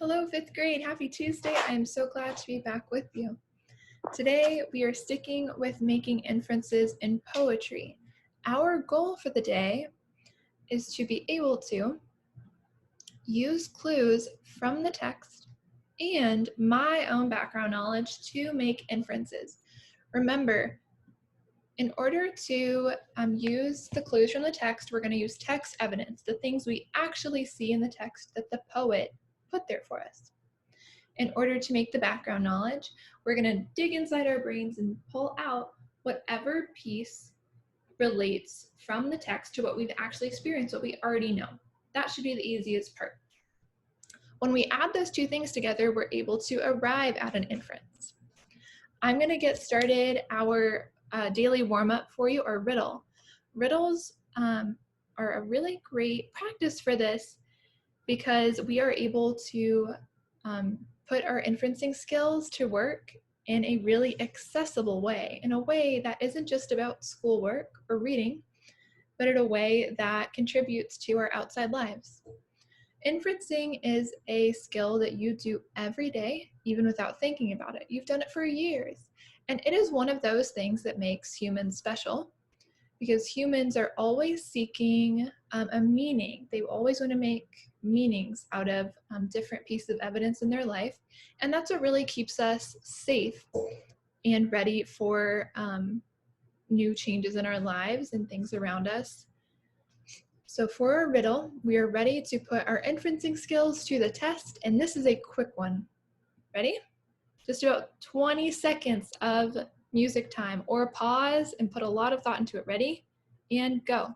Hello, 5th grade. Happy Tuesday. I am so glad to be back with you. Today, we are sticking with making inferences in poetry. Our goal for the day is to be able to use clues from the text and my own background knowledge to make inferences. Remember, in order to use the clues from the text, we're going to use text evidence, the things we actually see in the text that the poet put there for us. In order to make the background knowledge, we're going to dig inside our brains and pull out whatever piece relates from the text to what we've actually experienced, what we already know. That should be the easiest part. When we add those two things together, we're able to arrive at an inference. I'm going to get started our daily warm-up for you, or riddle. Riddles are a really great practice for this because we are able to put our inferencing skills to work in a really accessible way, in a way that isn't just about schoolwork or reading, but in a way that contributes to our outside lives. Inferencing is a skill that you do every day, even without thinking about it. You've done it for years. And it is one of those things that makes humans special, because humans are always seeking a meaning. They always want to make meanings out of different pieces of evidence in their life. And that's what really keeps us safe and ready for new changes in our lives and things around us. So for our riddle, we are ready to put our inferencing skills to the test, and this is a quick one. Ready? Just about 20 seconds of music time, or pause and put a lot of thought into it. Ready? And go.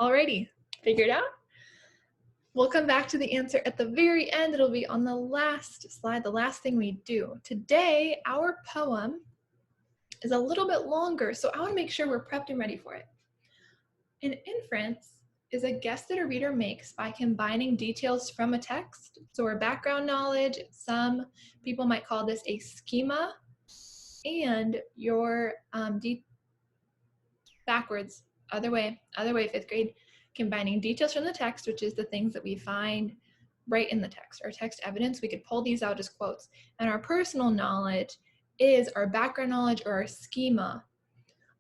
Alrighty, figured out? We'll come back to the answer at the very end. It'll be on the last slide, the last thing we do. Today, our poem is a little bit longer, so I want to make sure we're prepped and ready for it. An inference is a guess that a reader makes by combining details from a text, so our background knowledge, some people might call this a schema, and your backwards, other way, 5th grade, combining details from the text, which is the things that we find right in the text, our text evidence. We could pull these out as quotes. And our personal knowledge is our background knowledge, or our schema.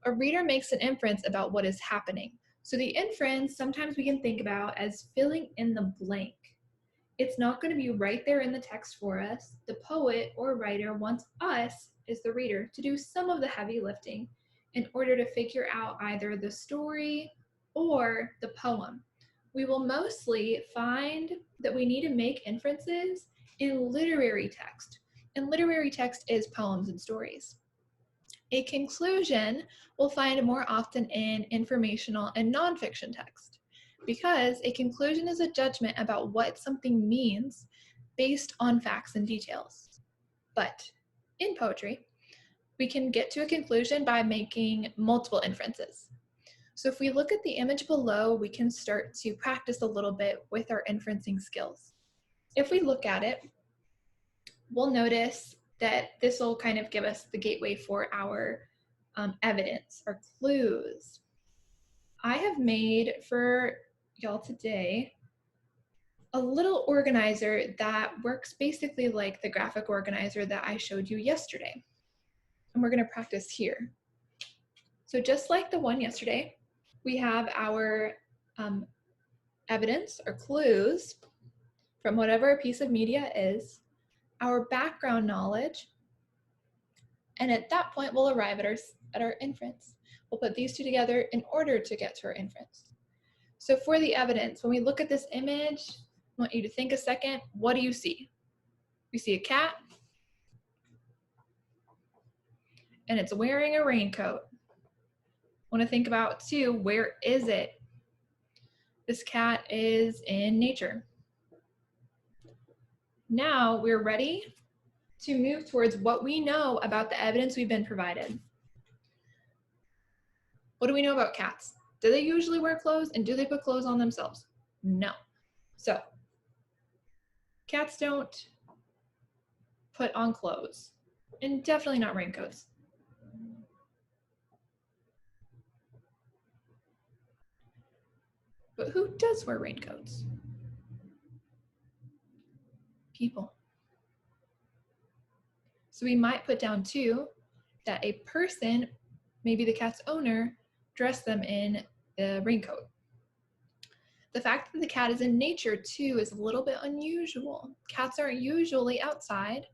A reader makes an inference about what is happening. So the inference, sometimes we can think about as filling in the blank. It's not going to be right there in the text for us. The poet or writer wants us, as the reader, to do some of the heavy lifting in order to figure out either the story or the poem. We will mostly find that we need to make inferences in literary text. And literary text is poems and stories. A conclusion we'll find more often in informational and nonfiction text, because a conclusion is a judgment about what something means based on facts and details. But in poetry, we can get to a conclusion by making multiple inferences. So if we look at the image below, we can start to practice a little bit with our inferencing skills. If we look at it, we'll notice that this will kind of give us the gateway for our evidence, our clues. I have made for y'all today a little organizer that works basically like the graphic organizer that I showed you yesterday. And we're going to practice here. So just like the one yesterday, we have our evidence or clues from whatever a piece of media is, our background knowledge, and at that point we'll arrive at our inference. We'll put these two together in order to get to our inference. So for the evidence, when we look at this image, I want you to think a second. What do you see? We see a cat, and it's wearing a raincoat. Want to think about too, where is it? This cat is in nature. Now we're ready to move towards what we know about the evidence we've been provided. What do we know about cats? Do they usually wear clothes, and do they put clothes on themselves? No. So, cats don't put on clothes, and definitely not raincoats. But who does wear raincoats? People. So we might put down too that a person, maybe the cat's owner, dressed them in the raincoat. The fact that the cat is in nature too is a little bit unusual. Cats aren't usually outside,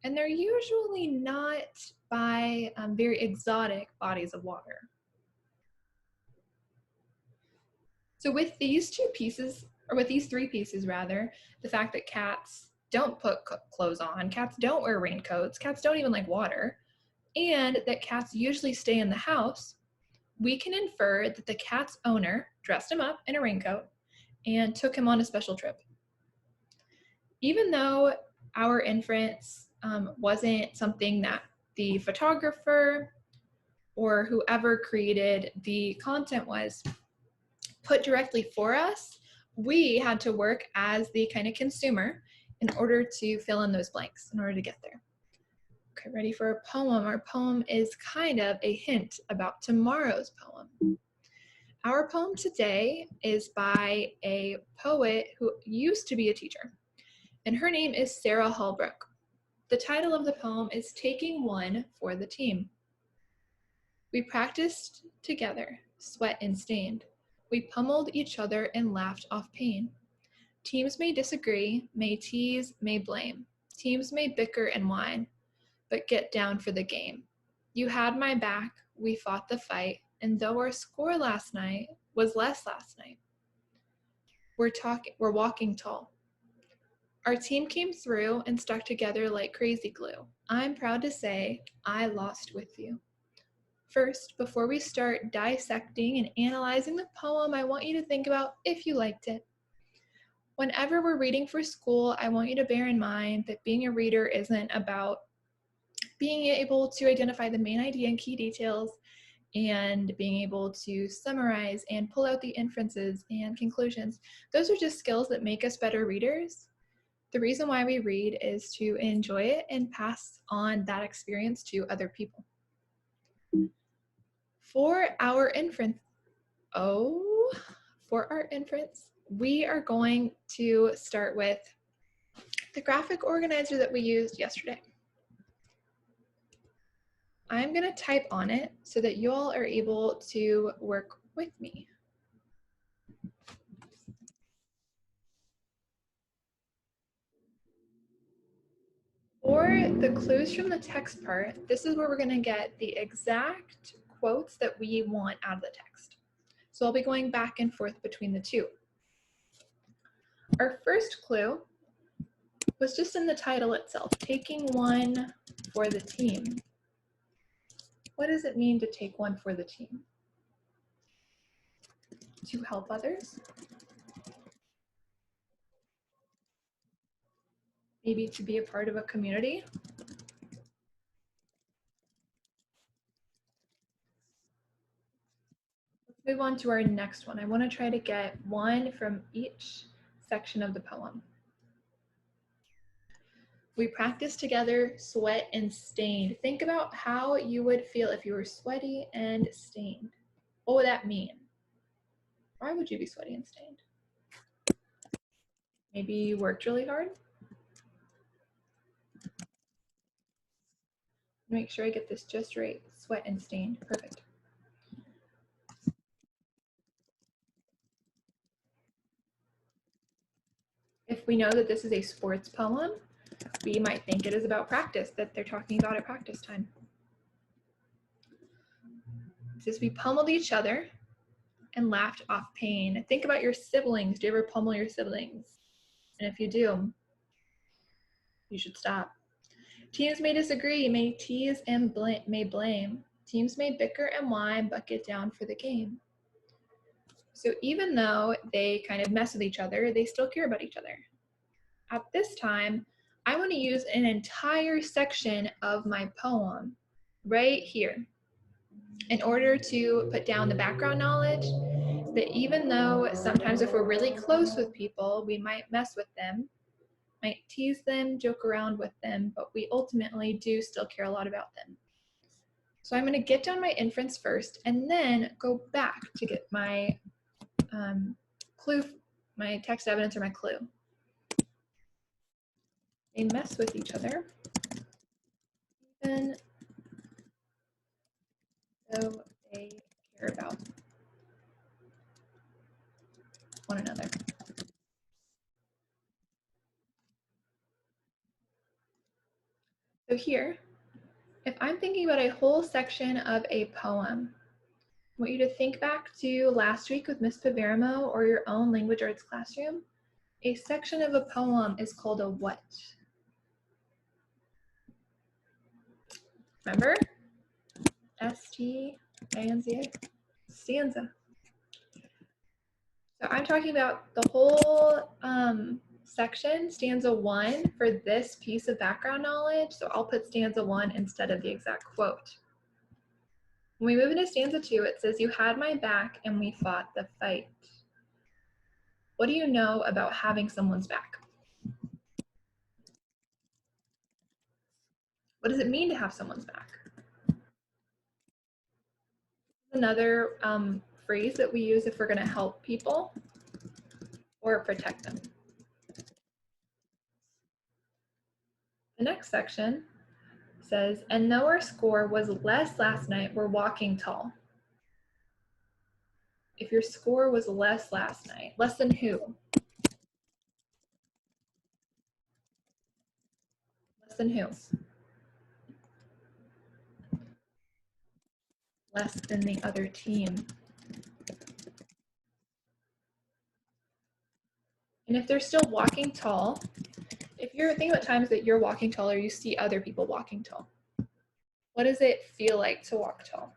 and they're usually not by very exotic bodies of water. So with these two pieces, or with these three pieces rather, the fact that cats don't put clothes on, cats don't wear raincoats, cats don't even like water, and that cats usually stay in the house, we can infer that the cat's owner dressed him up in a raincoat and took him on a special trip. Even though our inference wasn't something that the photographer or whoever created the content was put directly for us, we had to work as the kind of consumer in order to fill in those blanks, in order to get there. Okay, ready for a poem? Our poem is kind of a hint about tomorrow's poem. Our poem today is by a poet who used to be a teacher, and her name is Sarah Hallbrook. The title of the poem is Taking One for the Team. We practiced together, sweat and stained. We pummeled each other and laughed off pain. Teams may disagree, may tease, may blame. Teams may bicker and whine, but get down for the game. You had my back, we fought the fight, and though our score last night was less last night, we're walking tall. Our team came through and stuck together like crazy glue. I'm proud to say I lost with you. First, before we start dissecting and analyzing the poem, I want you to think about if you liked it. Whenever we're reading for school, I want you to bear in mind that being a reader isn't about being able to identify the main idea and key details and being able to summarize and pull out the inferences and conclusions. Those are just skills that make us better readers. The reason why we read is to enjoy it and pass on that experience to other people. For our inference, we are going to start with the graphic organizer that we used yesterday. I'm going to type on it so that you all are able to work with me. For the clues from the text part, this is where we're going to get the exact quotes that we want out of the text. So I'll be going back and forth between the two. Our first clue was just in the title itself, taking one for the team. What does it mean to take one for the team? To help others? Maybe to be a part of a community? Let's move on to our next one. I want to try to get one from each section of the poem. We practiced together, sweat and stained. Think about how you would feel if you were sweaty and stained. What would that mean? Why would you be sweaty and stained? Maybe you worked really hard? Make sure I get this just right. Sweat and stained. Perfect. If we know that this is a sports poem, we might think it is about practice, that they're talking about at practice time. It says we pummeled each other and laughed off pain. Think about your siblings. Do you ever pummel your siblings? And if you do, you should stop. Teams may disagree, may tease and may blame. Teams may bicker and whine, but get down for the game. So even though they kind of mess with each other, they still care about each other. At this time, I want to use an entire section of my poem right here in order to put down the background knowledge that even though sometimes if we're really close with people, we might mess with them, might tease them, joke around with them, but we ultimately do still care a lot about them. So I'm going to get down my inference first and then go back to get my clue, my text evidence or my clue. They mess with each other, even though they care about one another. So here, if I'm thinking about a whole section of a poem, I want you to think back to last week with Miss Pavermo or your own language arts classroom. A section of a poem is called a what? Remember? S-T-A-N-Z-A? Stanza. So I'm talking about the whole section, stanza 1, for this piece of background knowledge. So I'll put stanza 1 instead of the exact quote. When we move into stanza 2, it says, "You had my back and we fought the fight." What do you know about having someone's back? What does it mean to have someone's back? Another phrase that we use if we're going to help people or protect them. The next section says, "And though our score was less last night, we're walking tall." If your score was less last night, less than who? Less than who? Less than the other team. And if they're still walking tall, if you're thinking about times that you're walking tall or you see other people walking tall, what does it feel like to walk tall?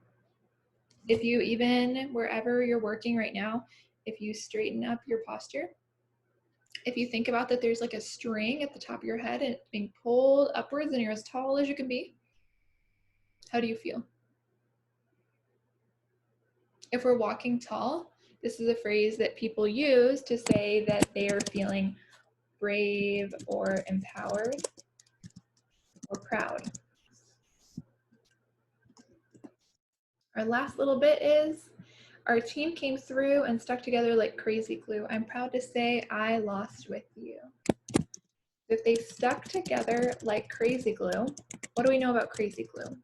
If you even, wherever you're working right now, if you straighten up your posture, if you think about that there's like a string at the top of your head and it's being pulled upwards and you're as tall as you can be, how do you feel? If we're walking tall, this is a phrase that people use to say that they are feeling brave or empowered or proud. Our last little bit is, "Our team came through and stuck together like crazy glue. I'm proud to say I lost with you." If they stuck together like crazy glue, what do we know about crazy glue?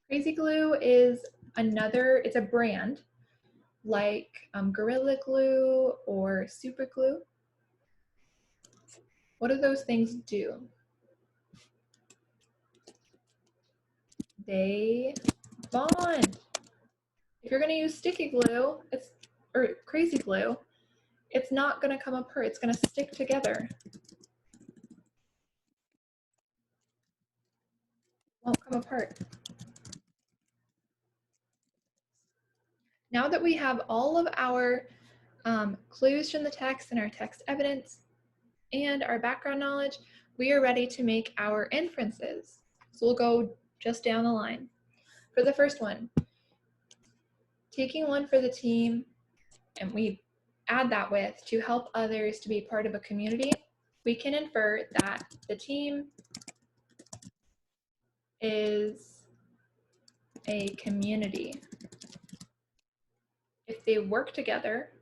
Crazy glue is it's a brand like Gorilla Glue or Super Glue. What do those things do? They bond. If you're going to use sticky glue, or crazy glue, it's not going to come apart. It's going to stick together. Won't come apart. Now that we have all of our clues from the text and our text evidence and our background knowledge, we are ready to make our inferences. So we'll go just down the line. For the first one, taking one for the team, and we add that with "to help others to be part of a community," we can infer that the team is a community. If they work together,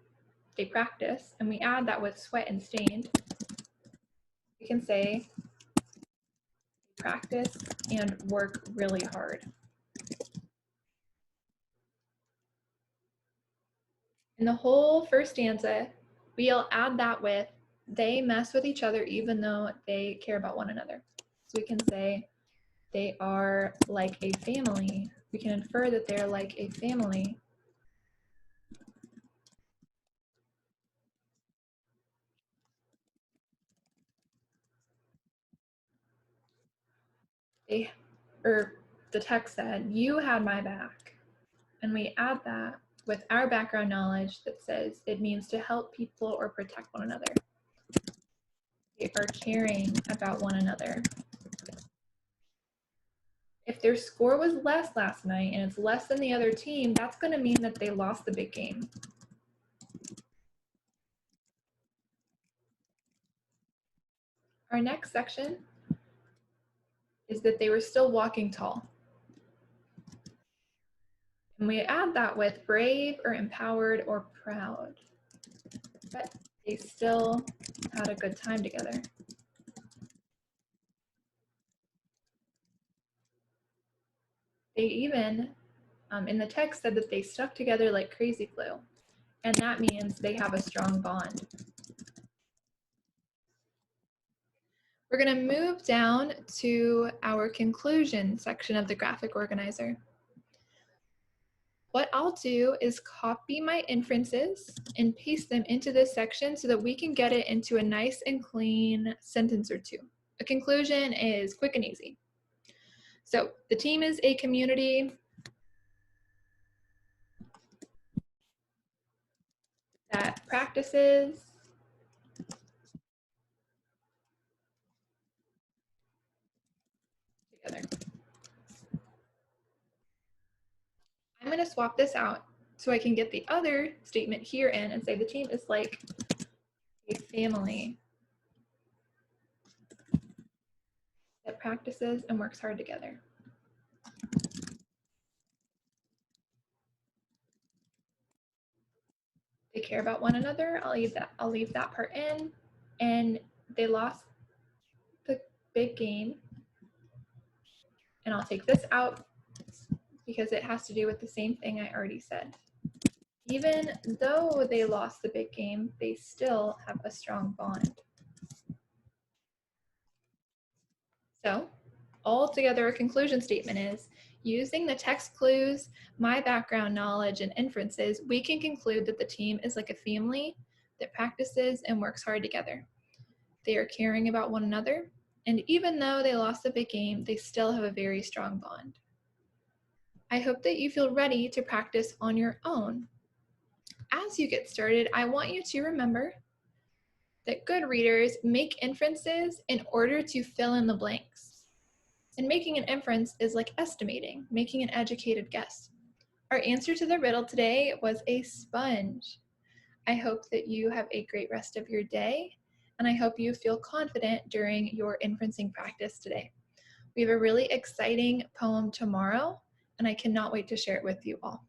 they practice, and we add that with "sweat and stained," we can say practice and work really hard. In the whole first stanza, we'll add that with "they mess with each other even though they care about one another." So we can say they are like a family. We can infer that they're like a family. The text said, "You had my back." And we add that with our background knowledge that says it means to help people or protect one another. They are caring about one another. If their score was less last night and it's less than the other team, that's going to mean that they lost the big game. Our next section is that they were still walking tall. And we add that with brave or empowered or proud. But they still had a good time together. They even, in the text, said that they stuck together like crazy glue. And that means they have a strong bond. We're going to move down to our conclusion section of the graphic organizer. What I'll do is copy my inferences and paste them into this section so that we can get it into a nice and clean sentence or two. A conclusion is quick and easy. So the team is a community that practices together. I'm going to swap this out so I can get the other statement here in and say the team is like a family that practices and works hard together. They care about one another. I'll leave that part in. And they lost the big game. And I'll take this out because it has to do with the same thing I already said. Even though they lost the big game, they still have a strong bond. So, altogether, a conclusion statement is, using the text clues, my background knowledge, and inferences, we can conclude that the team is like a family that practices and works hard together. They are caring about one another, and even though they lost the big game, they still have a very strong bond. I hope that you feel ready to practice on your own. As you get started, I want you to remember that good readers make inferences in order to fill in the blanks. And making an inference is like estimating, making an educated guess. Our answer to the riddle today was a sponge. I hope that you have a great rest of your day, and I hope you feel confident during your inferencing practice today. We have a really exciting poem tomorrow, and I cannot wait to share it with you all.